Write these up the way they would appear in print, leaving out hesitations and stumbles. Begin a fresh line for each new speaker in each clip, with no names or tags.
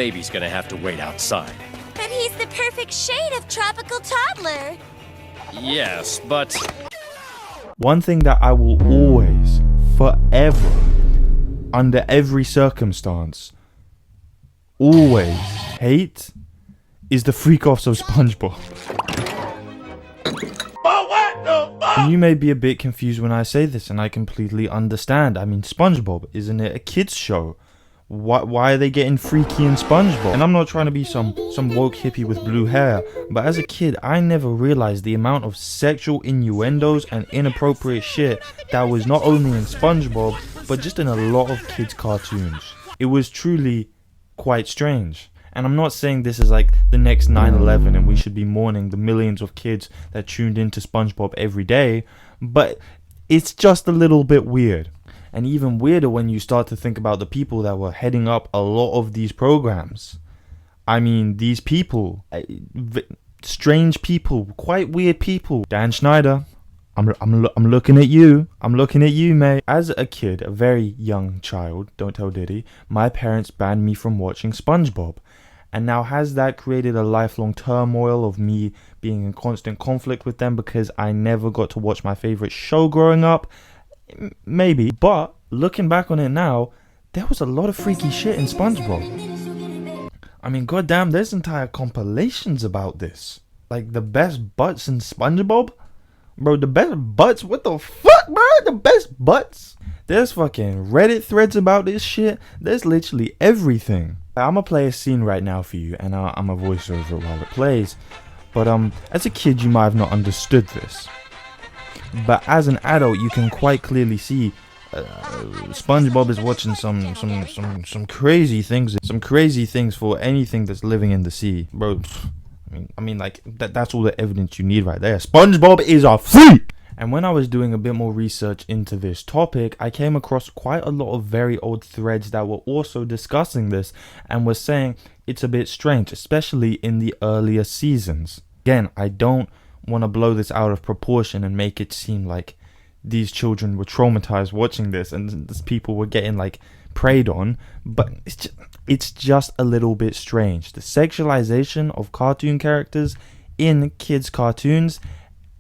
baby's gonna have to wait outside.
But he's the perfect shade of tropical toddler.
Yes, but...
One thing that I will always, forever, under every circumstance, always hate is the freak-offs of Spongebob. And you may be a bit confused when I say this, and I completely understand. I mean, Spongebob, isn't it a kids show? Why are they getting freaky in Spongebob? And I'm not trying to be some woke hippie with blue hair, but as a kid, I never realized the amount of sexual innuendos and inappropriate shit that was not only in Spongebob, but just in a lot of kids' cartoons. It was truly quite strange. And I'm not saying this is like the next 9/11 and we should be mourning the millions of kids that tuned into SpongeBob every day, but it's just a little bit weird. And even weirder when you start to think about the people that were heading up a lot of these programs. I mean, these people, strange people, quite weird people. Dan Schneider, I'm looking at you. I'm looking at you, mate. As a kid, a very young child, don't tell Diddy, my parents banned me from watching SpongeBob. And now has that created a lifelong turmoil of me being in constant conflict with them because I never got to watch my favorite show growing up? Maybe, but looking back on it now, there was a lot of freaky shit in SpongeBob. I mean, goddamn, there's entire compilations about this. Like, the best butts in SpongeBob? Bro, the best butts? What the fuck, bro? The best butts? There's fucking Reddit threads about this shit. There's literally everything. I'm gonna play a scene right now for you, and I'm a voiceover it while it plays. But as a kid, you might have not understood this. But as an adult, you can quite clearly see SpongeBob is watching some crazy things. Some crazy things for anything that's living in the sea, bro. I mean, like that's all the evidence you need right there. SpongeBob is a freak. And when I was doing a bit more research into this topic, I came across quite a lot of very old threads that were also discussing this and were saying it's a bit strange, especially in the earlier seasons. Again, I don't want to blow this out of proportion and make it seem like these children were traumatized watching this and these people were getting like preyed on, but it's just a little bit strange. The sexualization of cartoon characters in kids' cartoons,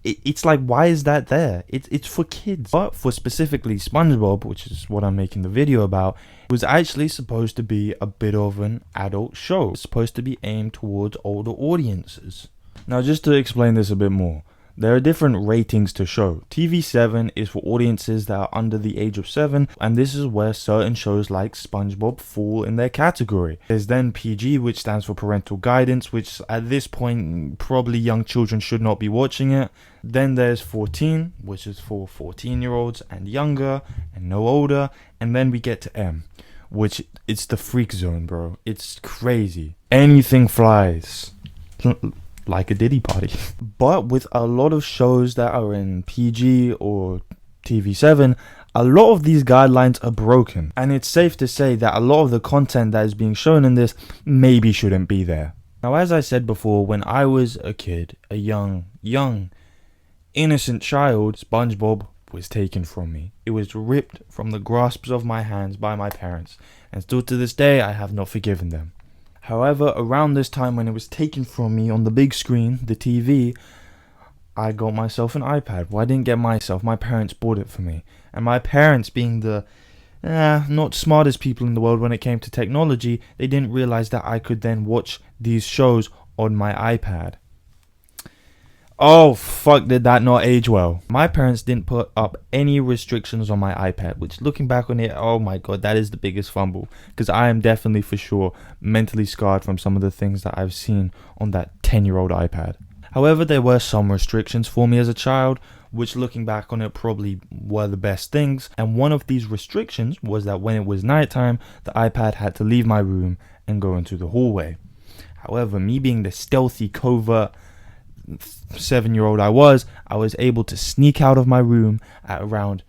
it's like, why is that there? It's for kids. But for specifically SpongeBob, which is what I'm making the video about, it was actually supposed to be a bit of an adult show. It's supposed to be aimed towards older audiences. Now, just to explain this a bit more, there are different ratings to show. TV7 is for audiences that are under the age of 7, and this is where certain shows like SpongeBob fall in their category. There's then PG, which stands for parental guidance, which at this point probably young children should not be watching it. Then there's 14, which is for 14-year-olds and younger and no older. And then we get to M, which it's the freak zone, bro. It's crazy. Anything flies. Like a Diddy party. But with a lot of shows that are in PG or TV7, a lot of these guidelines are broken. And it's safe to say that a lot of the content that is being shown in this maybe shouldn't be there. Now, as I said before, when I was a kid, a young, innocent child, SpongeBob was taken from me. It was ripped from the grasps of my hands by my parents. And still to this day, I have not forgiven them. However, around this time when it was taken from me on the big screen, the TV, I got myself an iPad. Well, I didn't get myself. My parents bought it for me. And my parents, being the not smartest people in the world when it came to technology, they didn't realize that I could then watch these shows on my iPad. Oh, fuck, did that not age well. My parents didn't put up any restrictions on my iPad, which looking back on it, oh my god, that is the biggest fumble. Because I am definitely for sure mentally scarred from some of the things that I've seen on that 10-year-old iPad. However, there were some restrictions for me as a child, which looking back on it probably were the best things. And one of these restrictions was that when it was nighttime, the iPad had to leave my room and go into the hallway. However, me being the stealthy, covert 7-year-old I was able to sneak out of my room at around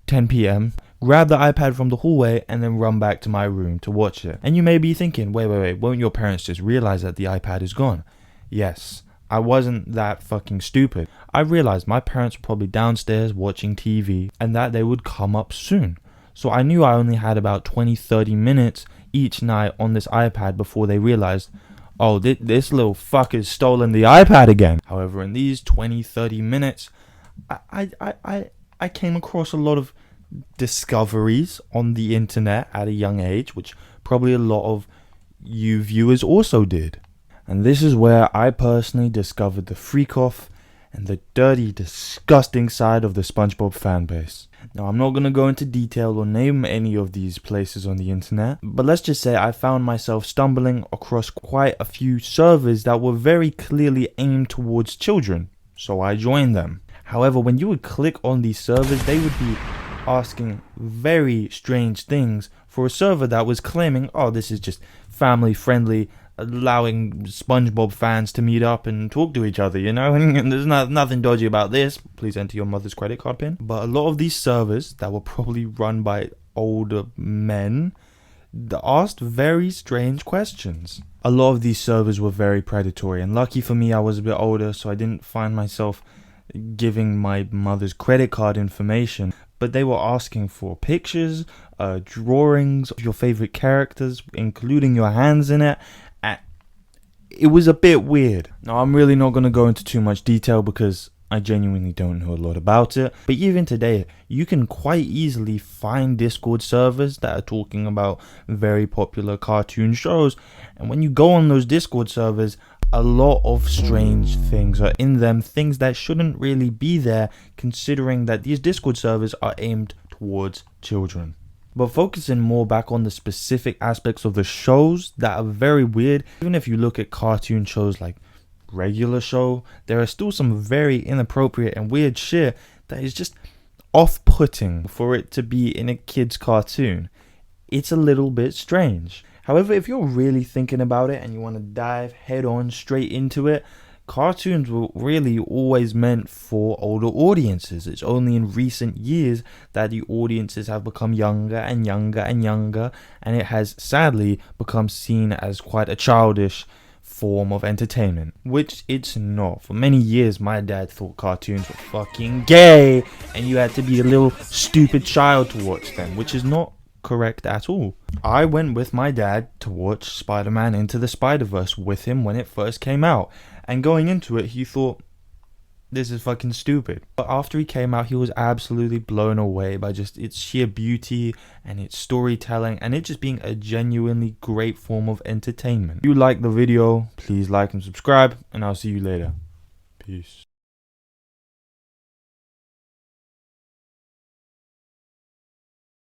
10 p.m, grab the iPad from the hallway, and then run back to my room to watch it. And you may be thinking, wait, won't your parents just realize that the iPad is gone? Yes, I wasn't that fucking stupid. I realized my parents were probably downstairs watching TV and that they would come up soon. So I knew I only had about 20-30 minutes each night on this iPad before they realized, oh, this little fucker's stolen the iPad again. However, in these 20-30 minutes, I came across a lot of discoveries on the internet at a young age, which probably a lot of you viewers also did. And this is where I personally discovered the freak off and the dirty, disgusting side of the SpongeBob fanbase. Now, I'm not going to go into detail or name any of these places on the internet, but let's just say I found myself stumbling across quite a few servers that were very clearly aimed towards children, so I joined them. However, when you would click on these servers, they would be asking very strange things for a server that was claiming, oh, this is just family friendly, allowing SpongeBob fans to meet up and talk to each other, you know, and there's nothing dodgy about this. Please enter your mother's credit card pin. But a lot of these servers that were probably run by older men asked very strange questions. A lot of these servers were very predatory, and lucky for me I was a bit older, so I didn't find myself giving my mother's credit card information, but they were asking for pictures, drawings of your favorite characters, including your hands in it. It was a bit weird. Now, I'm really not going to go into too much detail because I genuinely don't know a lot about it. But even today, you can quite easily find Discord servers that are talking about very popular cartoon shows. And when you go on those Discord servers, a lot of strange things are in them. Things that shouldn't really be there, considering that these Discord servers are aimed towards children. But focusing more back on the specific aspects of the shows that are very weird, even if you look at cartoon shows like Regular Show, there are still some very inappropriate and weird shit that is just off-putting for it to be in a kid's cartoon. It's a little bit strange. However, if you're really thinking about it and you want to dive head on straight into it, cartoons were really always meant for older audiences. It's only in recent years that the audiences have become younger and younger and younger, and it has sadly become seen as quite a childish form of entertainment, which it's not. For many years, my dad thought cartoons were fucking gay, and you had to be a little stupid child to watch them, which is not correct at all. I went with my dad to watch Spider-Man Into the Spider-Verse with him when it first came out. And going into it, he thought, this is fucking stupid. But after he came out, he was absolutely blown away by just its sheer beauty and its storytelling and it just being a genuinely great form of entertainment. If you like the video, please like and subscribe, and I'll see you later. Peace.